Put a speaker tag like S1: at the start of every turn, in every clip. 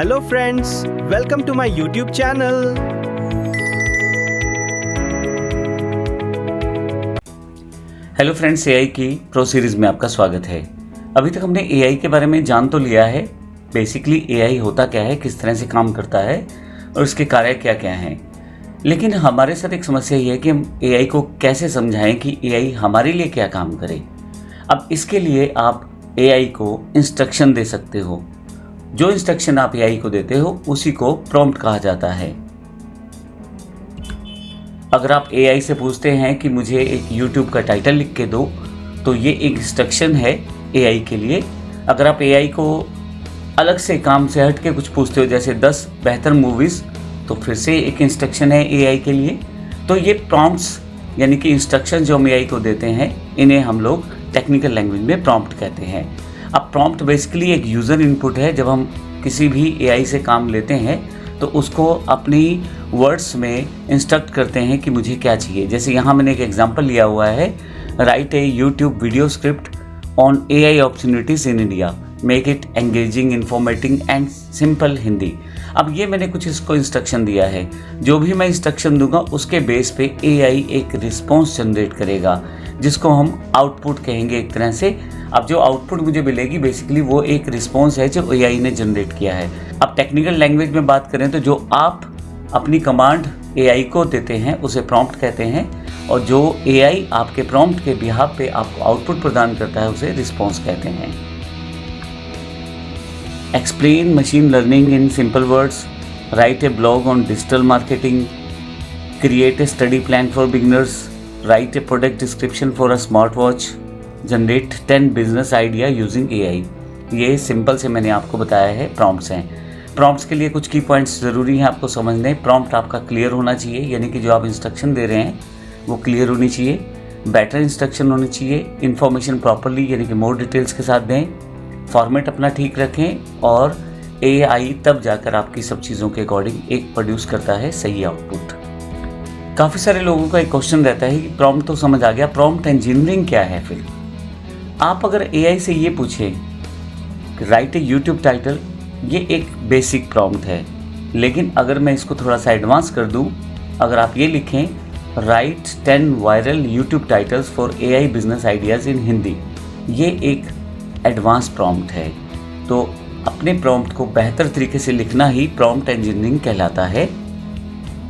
S1: Hello friends, welcome to my YouTube channel.
S2: Hello friends, AI की pro series में आपका स्वागत है। अभी तक हमने एआई के बारे में जान तो लिया है। बेसिकली एआई होता क्या है, किस तरह से काम करता है और उसके कार्य क्या क्या हैं। लेकिन हमारे साथ एक समस्या ये है कि हम एआई को कैसे समझाएं कि एआई हमारे लिए क्या काम करे। अब इसके लिए आप एआई को इंस्ट्रक्शन दे सकते हो। जो इंस्ट्रक्शन आप एआई को देते हो उसी को प्रॉम्प्ट कहा जाता है। अगर आप एआई से पूछते हैं कि मुझे एक YouTube का टाइटल लिख के दो, तो ये एक इंस्ट्रक्शन है एआई के लिए। अगर आप एआई को अलग से काम से हट के कुछ पूछते हो, जैसे 10 बेहतर मूवीज़, तो फिर से एक इंस्ट्रक्शन है एआई के लिए। तो ये प्रॉम्प्ट्स यानी कि इंस्ट्रक्शन जो हम एआई को देते हैं, इन्हें हम लोग टेक्निकल लैंग्वेज में प्रॉम्प्ट कहते हैं। अब प्रॉम्प्ट बेसिकली एक यूज़र इनपुट है। जब हम किसी भी एआई से काम लेते हैं तो उसको अपनी वर्ड्स में इंस्ट्रक्ट करते हैं कि मुझे क्या चाहिए। जैसे यहाँ मैंने एक एग्जांपल लिया हुआ है, right a YouTube video script on AI opportunities in India, make it engaging, informating and simple Hindi. अब ये मैंने कुछ इसको इंस्ट्रक्शन दिया है। जो भी मैं इंस्ट्रक्शन दूंगा उसके बेस पे एआई एक रिस्पॉन्स जनरेट करेगा, जिसको हम आउटपुट कहेंगे एक तरह से। अब जो आउटपुट मुझे मिलेगी बेसिकली वो एक रिस्पॉन्स है जो एआई ने जनरेट किया है। अब टेक्निकल लैंग्वेज में बात करें तो जो आप अपनी कमांड एआई को देते हैं उसे प्रॉम्प्ट कहते हैं, और जो एआई आपके प्रॉम्प्ट के बिहाफ पे आपको आउटपुट प्रदान करता है उसे रिस्पॉन्स कहते हैं। Explain machine learning in simple words, right A blog on digital marketing, create a study plan for beginners, right A product description for a smart watch, generate 10 business idea using AI. ये simple से मैंने आपको बताया है prompts हैं। Prompts के लिए कुछ की पॉइंट्स ज़रूरी हैं आपको समझने। प्रॉम्प्ट आपका क्लियर होना चाहिए, यानी कि जो आप इंस्ट्रक्शन दे रहे हैं वो क्लियर होनी चाहिए। बेटर इंस्ट्रक्शन होनी चाहिए। इन्फॉर्मेशन प्रॉपरली यानी कि मोर डिटेल्स के साथ दें। फॉर्मेट अपना ठीक रखें, और एआई तब जाकर आपकी सब चीज़ों के अकॉर्डिंग एक प्रोड्यूस करता है सही आउटपुट। काफ़ी सारे लोगों का एक क्वेश्चन रहता है कि प्रॉम्प्ट तो समझ आ गया, प्रॉम्प्ट इंजीनियरिंग क्या है। फिर आप अगर एआई से ये पूछें कि राइट ए यूट्यूब टाइटल, ये एक बेसिक प्रॉम्प्ट है। लेकिन अगर मैं इसको थोड़ा सा एडवांस कर दूं, अगर आप ये लिखें right 10 viral YouTube titles for AI business ideas इन हिंदी, ये एक एडवांस प्रॉम्प्ट है। तो अपने प्रॉम्प्ट को बेहतर तरीके से लिखना ही प्रॉम्प्ट इंजीनियरिंग कहलाता है।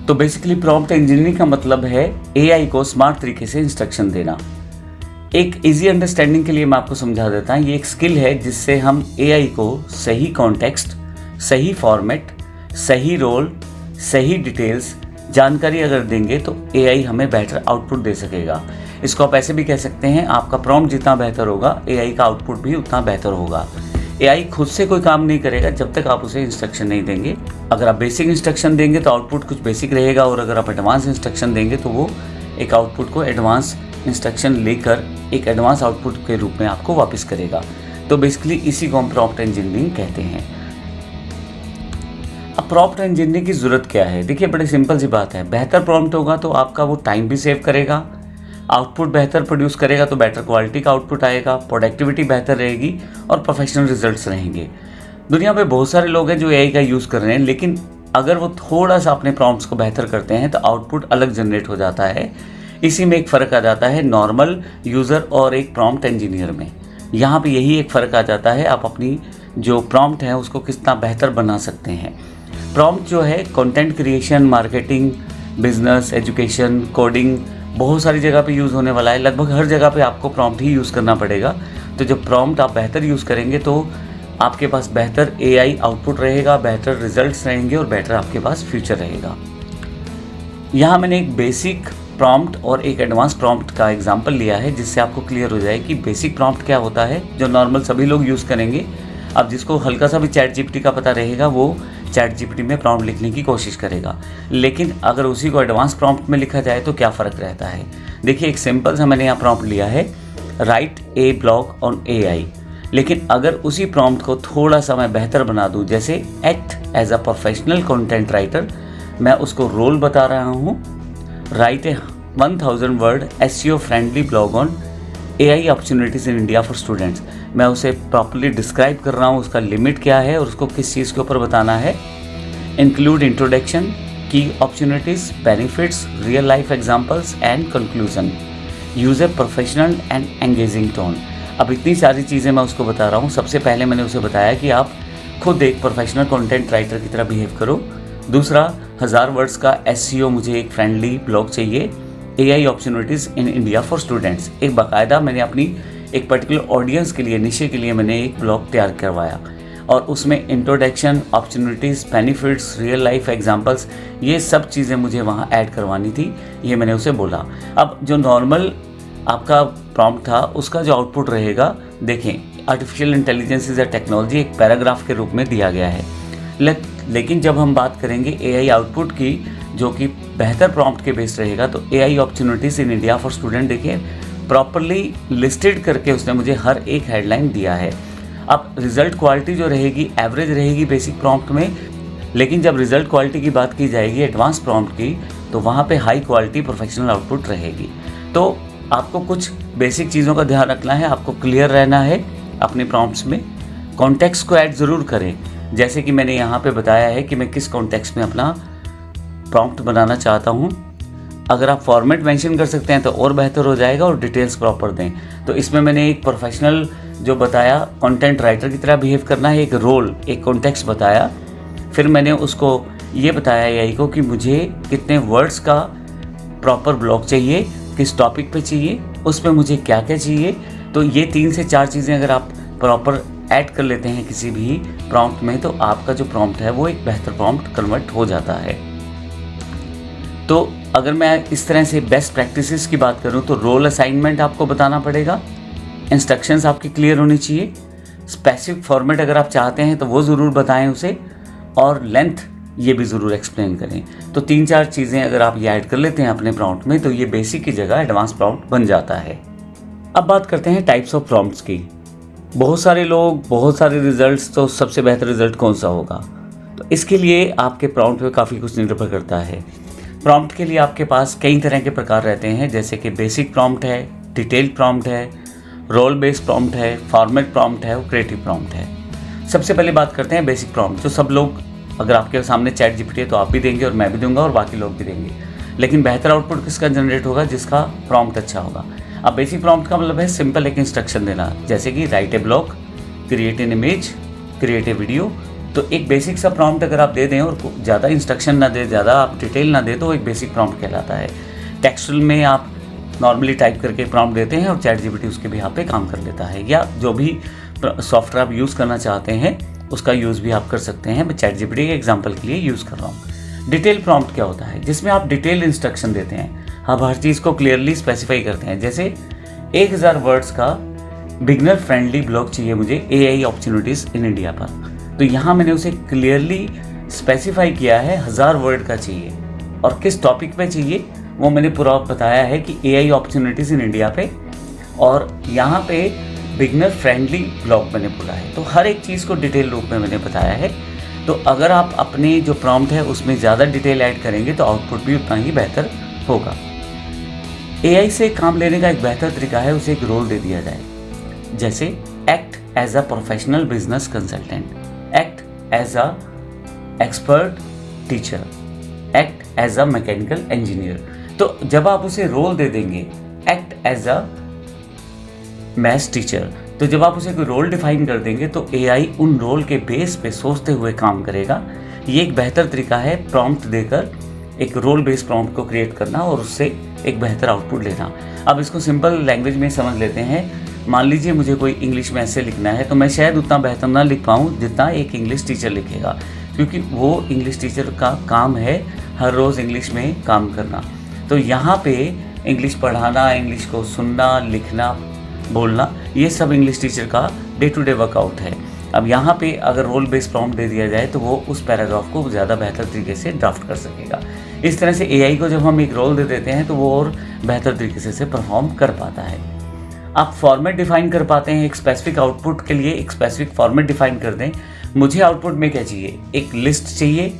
S2: तो बेसिकली प्रॉम्प्ट इंजीनियरिंग का मतलब है एआई को स्मार्ट तरीके से इंस्ट्रक्शन देना। एक इजी अंडरस्टैंडिंग के लिए मैं आपको समझा देता हूँ। ये एक स्किल है जिससे हम एआई को सही कॉन्टेक्स्ट, सही फॉर्मेट, सही रोल, सही डिटेल्स जानकारी अगर देंगे तो एआई हमें बेहतर आउटपुट दे सकेगा। इसको आप ऐसे भी कह सकते हैं, आपका प्रॉम्प्ट जितना बेहतर होगा एआई का आउटपुट भी उतना बेहतर होगा। एआई खुद से कोई काम नहीं करेगा जब तक आप उसे इंस्ट्रक्शन नहीं देंगे। अगर आप बेसिक इंस्ट्रक्शन देंगे तो आउटपुट कुछ बेसिक रहेगा, और अगर आप एडवांस इंस्ट्रक्शन देंगे तो वो एक आउटपुट को एडवांस इंस्ट्रक्शन लेकर एक एडवांस आउटपुट के रूप में आपको वापस करेगा। तो बेसिकली इसी को हम प्रॉम्प्ट इंजीनियरिंग कहते हैं। अब प्रॉम्प्ट इंजीनियरिंग की ज़रूरत क्या है? देखिए, बड़ी सिंपल सी बात है। बेहतर प्रॉम्प्ट होगा तो आपका वो टाइम भी सेव करेगा, आउटपुट बेहतर प्रोड्यूस करेगा तो बेटर क्वालिटी का आउटपुट आएगा, प्रोडक्टिविटी बेहतर रहेगी और प्रोफेशनल रिजल्ट्स रहेंगे। दुनिया में बहुत सारे लोग हैं जो एआई का यूज़ कर रहे हैं, लेकिन अगर वो थोड़ा सा अपने प्रॉम्प्ट्स को बेहतर करते हैं तो आउटपुट अलग जनरेट हो जाता है। इसी में एक फ़र्क आ जाता है नॉर्मल यूज़र और एक प्रॉम्प्ट इंजीनियर में। यहाँ पे यही एक फ़र्क आ जाता है, आप अपनी जो प्रॉम्प्ट है उसको कितना बेहतर बना सकते हैं। प्रॉम्प्ट जो है content creation, marketing, business, education, coding, बहुत सारी जगह पे यूज़ होने वाला है। लगभग हर जगह पे आपको प्रॉम्प्ट ही यूज़ करना पड़ेगा। तो जब प्रॉम्प्ट आप बेहतर यूज़ करेंगे तो आपके पास बेहतर एआई आउटपुट रहेगा, बेहतर रिजल्ट्स रहेंगे और बेहतर आपके पास फ्यूचर रहेगा। यहाँ मैंने एक बेसिक प्रॉम्प्ट और एक एडवांस प्रॉम्प्ट का एग्जांपल लिया है, जिससे आपको क्लियर हो जाए कि बेसिक प्रॉम्प्ट क्या होता है, जो नॉर्मल सभी लोग यूज़ करेंगे। अब जिसको हल्का सा भी चैट जीपीटी का पता रहेगा वो चैट जीपीटी में प्रॉम्प्ट लिखने की कोशिश करेगा। लेकिन अगर उसी को एडवांस प्रॉम्प्ट में लिखा जाए तो क्या फ़र्क रहता है? देखिए, एक सिंपल सा मैंने यहाँ प्रॉम्प्ट लिया है, right A blog on AI. लेकिन अगर उसी प्रॉम्प्ट को थोड़ा सा मैं बेहतर बना दूँ, जैसे act as a professional content writer, मैं उसको रोल बता रहा हूँ, write a 1000 word SEO friendly blog on AI opportunities in India for students. मैं उसे प्रॉपर्ली डिस्क्राइब कर रहा हूँ, उसका लिमिट क्या है और उसको किस चीज़ के ऊपर बताना है। इंक्लूड इंट्रोडक्शन, की opportunities, benefits, real life examples and conclusion. Use a professional and engaging tone. अब इतनी सारी चीज़ें मैं उसको बता रहा हूँ। सबसे पहले मैंने उसे बताया कि आप खुद एक प्रोफेशनल कंटेंट राइटर की तरह बिहेव करो। दूसरा, 1000 वर्ड्स का SEO, मुझे एक फ्रेंडली ब्लॉग चाहिए। AI opportunities in India for students, एक बाकायदा मैंने अपनी एक पर्टिकुलर ऑडियंस के लिए, निशे के लिए मैंने एक ब्लॉग तैयार करवाया और उसमें introduction, opportunities, benefits, real life examples, ये सब चीज़ें मुझे वहाँ ऐड करवानी थी। ये मैंने उसे बोला। अब जो नॉर्मल आपका प्रॉम्प्ट था उसका जो आउटपुट रहेगा, देखें, artificial intelligence is a technology एक पैराग्राफ के रूप में दिया गया है। लेकिन जब हम बात करेंगे AI आउटपुट की, जो कि बेहतर प्रॉम्प्ट के बेस्ड रहेगा, तो AI opportunities in India for student, देखिए प्रॉपरली लिस्टेड करके उसने मुझे हर एक हेडलाइन दिया है। अब रिजल्ट क्वालिटी जो रहेगी एवरेज रहेगी बेसिक प्रॉम्प्ट में, लेकिन जब रिजल्ट क्वालिटी की बात की जाएगी एडवांस प्रॉम्प्ट की, तो वहाँ पे हाई क्वालिटी प्रोफेशनल आउटपुट रहेगी। तो आपको कुछ बेसिक चीज़ों का ध्यान रखना है, आपको क्लियर रहना है अपने प्रॉम्प्ट्स में। कॉन्टेक्स्ट को ऐड ज़रूर करें, जैसे कि मैंने यहाँ पे बताया है कि मैं किस कॉन्टेक्स्ट में अपना प्रॉम्प्ट बनाना चाहता हूँ। अगर आप फॉर्मेट मेंशन कर सकते हैं तो और बेहतर हो जाएगा, और डिटेल्स प्रॉपर दें। तो इसमें मैंने एक प्रोफेशनल जो बताया, कंटेंट राइटर की तरह बिहेव करना है, एक रोल, एक कॉन्टेक्स्ट बताया। फिर मैंने उसको ये बताया AI को कि मुझे कितने वर्ड्स का प्रॉपर ब्लॉग चाहिए, किस टॉपिक पे चाहिए, उसमें मुझे क्या क्या चाहिए। तो ये 3 से 4 चीज़ें अगर आप प्रॉपर ऐड कर लेते हैं किसी भी प्रॉम्प्ट में, तो आपका जो प्रॉम्प्ट है वो एक बेहतर प्रॉम्प्ट कन्वर्ट हो जाता है। तो अगर मैं इस तरह से बेस्ट प्रैक्टिसेस की बात करूं, तो रोल असाइनमेंट आपको बताना पड़ेगा, इंस्ट्रक्शंस आपकी क्लियर होनी चाहिए, स्पेसिफिक फॉर्मेट अगर आप चाहते हैं तो वो ज़रूर बताएं उसे, और लेंथ ये भी ज़रूर एक्सप्लेन करें। तो 3-4 चीज़ें अगर आप ये ऐड कर लेते हैं अपने प्रॉम्प्ट में, तो ये बेसिक की जगह एडवांस प्रॉम्प्ट बन जाता है। अब बात करते हैं टाइप्स ऑफ प्रॉम्प्ट्स की। बहुत सारे लोग, बहुत सारे रिजल्ट्स, तो सबसे बेहतर रिजल्ट कौन सा होगा? तो इसके लिए आपके प्रॉम्प्ट पे काफ़ी कुछ निर्भर करता है। प्रॉम्प्ट के लिए आपके पास कई तरह के प्रकार रहते हैं, जैसे कि बेसिक प्रॉम्प्ट है, डिटेल्ड प्रॉम्प्ट है, रोल बेस्ड प्रॉम्प्ट है, फॉर्मेट प्रॉम्प्ट है और क्रिएटिव प्रॉम्प्ट है। सबसे पहले बात करते हैं बेसिक प्रॉम्प्ट, जो सब लोग, अगर आपके सामने ChatGPT है तो आप भी देंगे और मैं भी दूंगा और बाकी लोग भी देंगे। लेकिन बेहतर आउटपुट किसका जनरेट होगा? जिसका प्रॉम्प्ट अच्छा होगा। अब बेसिक प्रॉम्प्ट का मतलब है सिंपल एक इंस्ट्रक्शन देना, जैसे कि right A blog, create an image, create a video. तो एक बेसिक सा प्रॉम्प्ट अगर आप दे दें और ज़्यादा इंस्ट्रक्शन ना दे, ज़्यादा आप डिटेल ना दे, तो एक बेसिक प्रॉम्प्ट कहलाता है। टेक्सचुअल में आप नॉर्मली टाइप करके प्रॉम्प्ट देते हैं और ChatGPT उसके भी यहाँ पे काम कर लेता है, या जो भी सॉफ्टवेयर आप यूज़ करना चाहते हैं उसका यूज़ भी आप कर सकते हैं। मैं ChatGPT के एग्जाम्पल के लिए यूज़ कर रहा हूँ। डिटेल प्रॉम्प्ट क्या होता है? जिसमें आप डिटेल इंस्ट्रक्शन देते हैं, आप हर चीज़ को क्लियरली स्पेसिफाई करते हैं। जैसे 1000 वर्ड्स का बिगनर फ्रेंडली ब्लॉग चाहिए मुझे AI अपॉर्चुनिटीज़ इन इंडिया पर, तो यहाँ मैंने उसे क्लियरली स्पेसिफाई किया है 1000 वर्ड का चाहिए, और किस टॉपिक पे चाहिए वो मैंने पूरा बताया है कि AI अपॉर्चुनिटीज़ इन इंडिया पे, और यहाँ पे बिगनर फ्रेंडली ब्लॉग मैंने बोला है। तो हर एक चीज़ को डिटेल रूप में मैंने बताया है। तो अगर आप अपने जो प्रॉम्प्ट है उसमें ज़्यादा डिटेल ऐड करेंगे तो आउटपुट भी उतना ही बेहतर होगा। AI से काम लेने का एक बेहतर तरीका है उसे एक रोल दे दिया जाए, जैसे act as a professional business consultant, act as a expert teacher, act as a mechanical engineer. तो जब आप उसे रोल दे देंगे act as a maths teacher, तो जब आप उसे कोई रोल डिफाइन कर देंगे तो AI उन रोल के बेस पे सोचते हुए काम करेगा। ये एक बेहतर तरीका है प्रॉम्प्ट देकर एक रोल बेस्ड प्रॉम्प्ट को क्रिएट करना और उससे एक बेहतर आउटपुट लेना। अब इसको सिंपल लैंग्वेज में समझ लेते हैं। मान लीजिए मुझे कोई इंग्लिश में ऐसे लिखना है, तो मैं शायद उतना बेहतर ना लिख पाऊँ जितना एक इंग्लिश टीचर लिखेगा, क्योंकि वो इंग्लिश टीचर का काम है हर रोज़ इंग्लिश में काम करना। तो यहाँ पे इंग्लिश पढ़ाना, इंग्लिश को सुनना, लिखना, बोलना, ये सब इंग्लिश टीचर का डे टू डे वर्कआउट है। अब यहाँ पे अगर रोल बेस्ड प्रॉम्प्ट दे दिया जाए तो वो उस पैराग्राफ को ज़्यादा बेहतर तरीके से ड्राफ्ट कर सकेगा। इस तरह से AI को जब हम एक रोल दे देते हैं तो वो और बेहतर तरीके से परफॉर्म कर पाता है। आप फॉर्मेट डिफाइन कर पाते हैं, एक स्पेसिफिक आउटपुट के लिए एक स्पेसिफिक फॉर्मेट डिफाइन कर दें। मुझे आउटपुट में क्या चाहिए? एक लिस्ट चाहिए,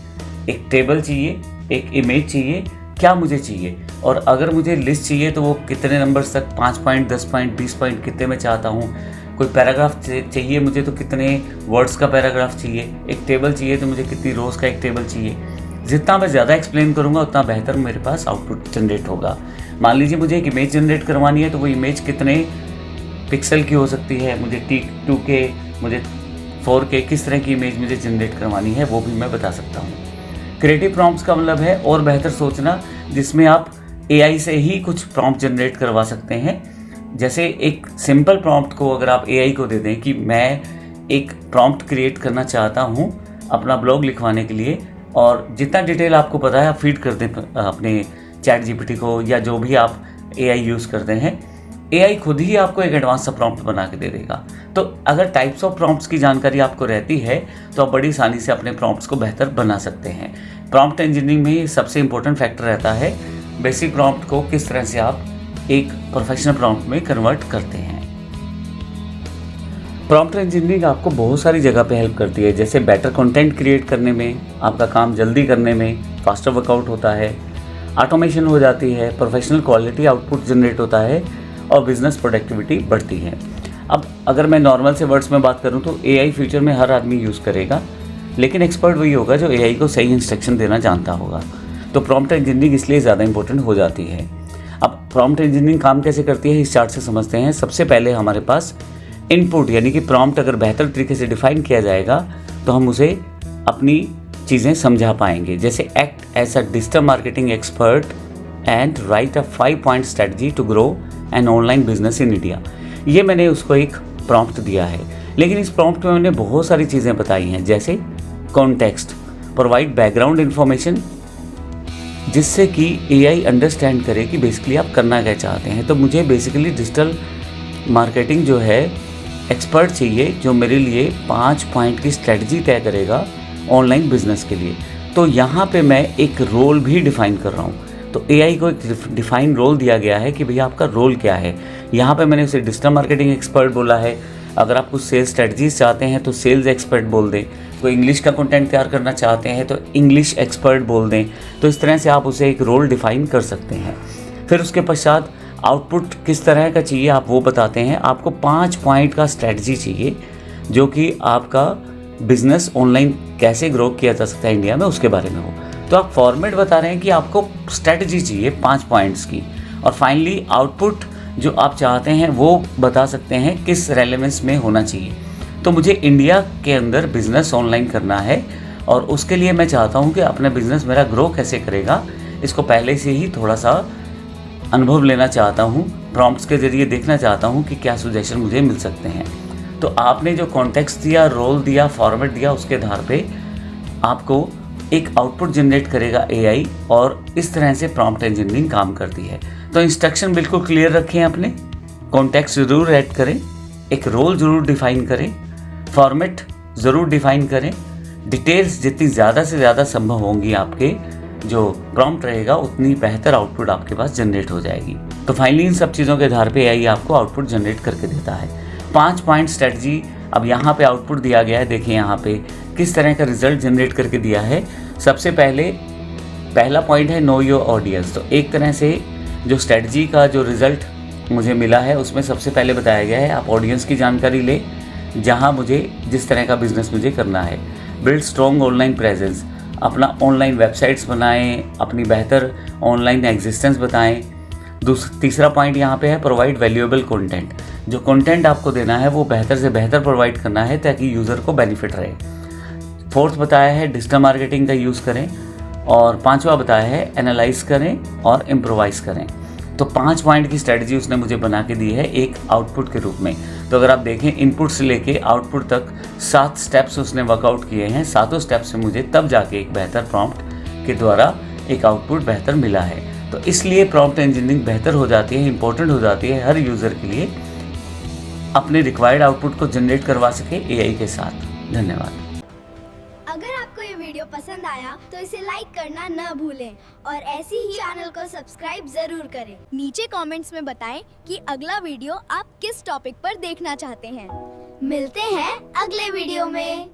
S2: एक टेबल चाहिए, एक इमेज चाहिए, क्या मुझे चाहिए? और अगर मुझे लिस्ट चाहिए तो वो कितने नंबर्स तक, 5 पॉइंट, 10 पॉइंट, 20 पॉइंट, कितने में चाहता हूँ, कोई पैराग्राफ चाहिए मुझे तो कितने वर्ड्स का पैराग्राफ चाहिए, एक टेबल चाहिए तो मुझे कितनी रोज़ का एक टेबल चाहिए। जितना मैं ज़्यादा एक्सप्लेन करूँगा उतना बेहतर मेरे पास आउटपुट जनरेट होगा। मान लीजिए मुझे एक इमेज जनरेट करवानी है तो वो इमेज कितने पिक्सल की हो सकती है, मुझे 2K, मुझे 4K, किस तरह की इमेज मुझे जनरेट करवानी है वो भी मैं बता सकता हूँ। क्रिएटिव प्रॉम्प्ट्स का मतलब है और बेहतर सोचना, जिसमें आप AI से ही कुछ प्रॉम्प्ट जनरेट करवा सकते हैं। जैसे एक सिंपल प्रॉम्प्ट को अगर आप AI को दे दें कि मैं एक प्रॉम्प्ट क्रिएट करना चाहता हूँ अपना ब्लॉग लिखवाने के लिए, और जितना डिटेल आपको पता है आप फीड कर दें अपने ChatGPT को या जो भी आप AI यूज़ करते हैं, AI खुद ही आपको एक एडवांस सा प्रॉम्प्ट बना के दे देगा। तो अगर टाइप्स ऑफ प्रॉम्प्ट्स की जानकारी आपको रहती है तो आप बड़ी आसानी से अपने प्रॉम्प्ट्स को बेहतर बना सकते हैं। प्रॉम्प्ट इंजीनियरिंग में सबसे इंपॉर्टेंट फैक्टर रहता है बेसिक प्रॉम्प्ट को किस तरह से आप एक प्रोफेशनल प्रॉम्प्ट में कन्वर्ट करते हैं। प्रॉम्प्ट इंजीनियरिंग आपको बहुत सारी जगह पे हेल्प करती है, जैसे बेटर कंटेंट क्रिएट करने में, आपका काम जल्दी करने में, फास्टर वर्कआउट होता है, ऑटोमेशन हो जाती है, प्रोफेशनल क्वालिटी आउटपुट जनरेट होता है और बिजनेस प्रोडक्टिविटी बढ़ती है। अब अगर मैं नॉर्मल से वर्ड्स में बात करूं तो AI फ्यूचर में हर आदमी यूज़ करेगा, लेकिन एक्सपर्ट वही होगा जो AI को सही इंस्ट्रक्शन देना जानता होगा। तो प्रॉम्प्ट इंजीनियरिंग इसलिए ज़्यादा इंपॉर्टेंट हो जाती है। अब प्रॉम्प्ट इंजीनियरिंग काम कैसे करती है इस चार्ट से समझते हैं। सबसे पहले हमारे पास इनपुट यानी कि प्रॉम्प्ट अगर बेहतर तरीके से डिफाइन किया जाएगा तो हम उसे अपनी चीज़ें समझा पाएंगे। जैसे act as a digital marketing expert and write a 5-point strategy to grow an online business in India. ये मैंने उसको एक प्रॉम्प्ट दिया है, लेकिन इस प्रॉम्प्ट में मैंने बहुत सारी चीज़ें बताई हैं, जैसे कॉन्टेक्स्ट, प्रोवाइड बैकग्राउंड इन्फॉर्मेशन, जिससे कि AI अंडरस्टैंड करे कि बेसिकली आप करना क्या चाहते हैं। तो मुझे बेसिकली डिजिटल मार्केटिंग जो है एक्सपर्ट चाहिए जो मेरे लिए 5 पॉइंट की स्ट्रेटजी तय करेगा ऑनलाइन बिजनेस के लिए। तो यहाँ पे मैं एक रोल भी डिफ़ाइन कर रहा हूँ। तो AI को एक डिफ़ाइन रोल दिया गया है कि भैया आपका रोल क्या है। यहाँ पे मैंने उसे डिजिटल मार्केटिंग एक्सपर्ट बोला है। अगर आप कुछ सेल्स स्ट्रेटजीज चाहते हैं तो सेल्स एक्सपर्ट बोल दें, कोई इंग्लिश का कंटेंट तैयार करना चाहते हैं तो इंग्लिश एक्सपर्ट बोल दें। तो इस तरह से आप उसे एक रोल डिफ़ाइन कर सकते हैं। फिर उसके पश्चात आउटपुट किस तरह का चाहिए आप वो बताते हैं। आपको 5 पॉइंट का स्ट्रेटजी चाहिए जो कि आपका बिजनेस ऑनलाइन कैसे ग्रो किया जा सकता है इंडिया में, उसके बारे में हो। तो आप फॉर्मेट बता रहे हैं कि आपको स्ट्रेटजी चाहिए 5 पॉइंट्स की, और फाइनली आउटपुट जो आप चाहते हैं वो बता सकते हैं किस रेलेवेंस में होना चाहिए। तो मुझे इंडिया के अंदर बिज़नेस ऑनलाइन करना है और उसके लिए मैं चाहता हूँ कि अपना बिज़नेस मेरा ग्रो कैसे करेगा, इसको पहले से ही थोड़ा सा अनुभव लेना चाहता हूँ। प्रॉम्प्ट्स के ज़रिए देखना चाहता हूँ कि क्या सुजेशन मुझे मिल सकते हैं। तो आपने जो कॉन्टेक्स्ट दिया, रोल दिया, फॉर्मेट दिया, उसके आधार पे आपको एक आउटपुट जनरेट करेगा AI, और इस तरह से प्रॉम्प्ट इंजीनियरिंग काम करती है। तो इंस्ट्रक्शन बिल्कुल क्लियर रखें अपने, कॉन्टेक्स्ट ज़रूर ऐड करें, एक रोल ज़रूर डिफ़ाइन करें, फॉर्मेट ज़रूर डिफ़ाइन करें। डिटेल्स जितनी ज़्यादा से ज़्यादा संभव होंगी आपके जो प्रॉम्प्ट रहेगा उतनी बेहतर आउटपुट आपके पास जनरेट हो जाएगी। तो फाइनली इन सब चीज़ों के आधार पे AI आपको आउटपुट जनरेट करके देता है। 5 पॉइंट स्ट्रेटजी। अब यहाँ पे आउटपुट दिया गया है, देखिए यहाँ पे किस तरह का रिजल्ट जनरेट करके दिया है। सबसे पहला पॉइंट है नो योर ऑडियंस। तो एक तरह से जो स्ट्रेटजी का जो रिज़ल्ट मुझे मिला है उसमें सबसे पहले बताया गया है आप ऑडियंस की जानकारी ले, जहाँ मुझे जिस तरह का बिज़नेस मुझे करना है। बिल्ड स्ट्रॉन्ग ऑनलाइन प्रेजेंस, अपना ऑनलाइन वेबसाइट्स बनाएं, अपनी बेहतर ऑनलाइन एग्जिस्टेंस बताएं। तीसरा पॉइंट यहाँ पे है प्रोवाइड वैल्यूएबल कंटेंट। जो कंटेंट आपको देना है वो बेहतर से बेहतर प्रोवाइड करना है ताकि यूज़र को बेनिफिट रहे। फोर्थ बताया है डिजिटल मार्केटिंग का यूज़ करें, और 5वां बताया है एनालाइज करें और इम्प्रोवाइज़ करें। तो 5 पॉइंट की स्ट्रेटजी उसने मुझे बना के दी है एक आउटपुट के रूप में। तो अगर आप देखें इनपुट से लेके आउटपुट तक 7 स्टेप्स उसने वर्कआउट किए हैं। 7 स्टेप्स से मुझे तब जाके एक बेहतर प्रॉम्प्ट के द्वारा एक आउटपुट बेहतर मिला है। तो इसलिए प्रॉम्प्ट इंजीनियरिंग बेहतर हो जाती है, इंपॉर्टेंट हो जाती है हर यूज़र के लिए अपने रिक्वायर्ड आउटपुट को जनरेट करवा सके AI के साथ। धन्यवाद।
S3: अगर आपको ये वीडियो पसंद आया तो इसे लाइक करना न भूलें और ऐसी ही चैनल को सब्सक्राइब जरूर करें। नीचे कमेंट्स में बताएं कि अगला वीडियो आप किस टॉपिक पर देखना चाहते हैं। मिलते हैं अगले वीडियो में।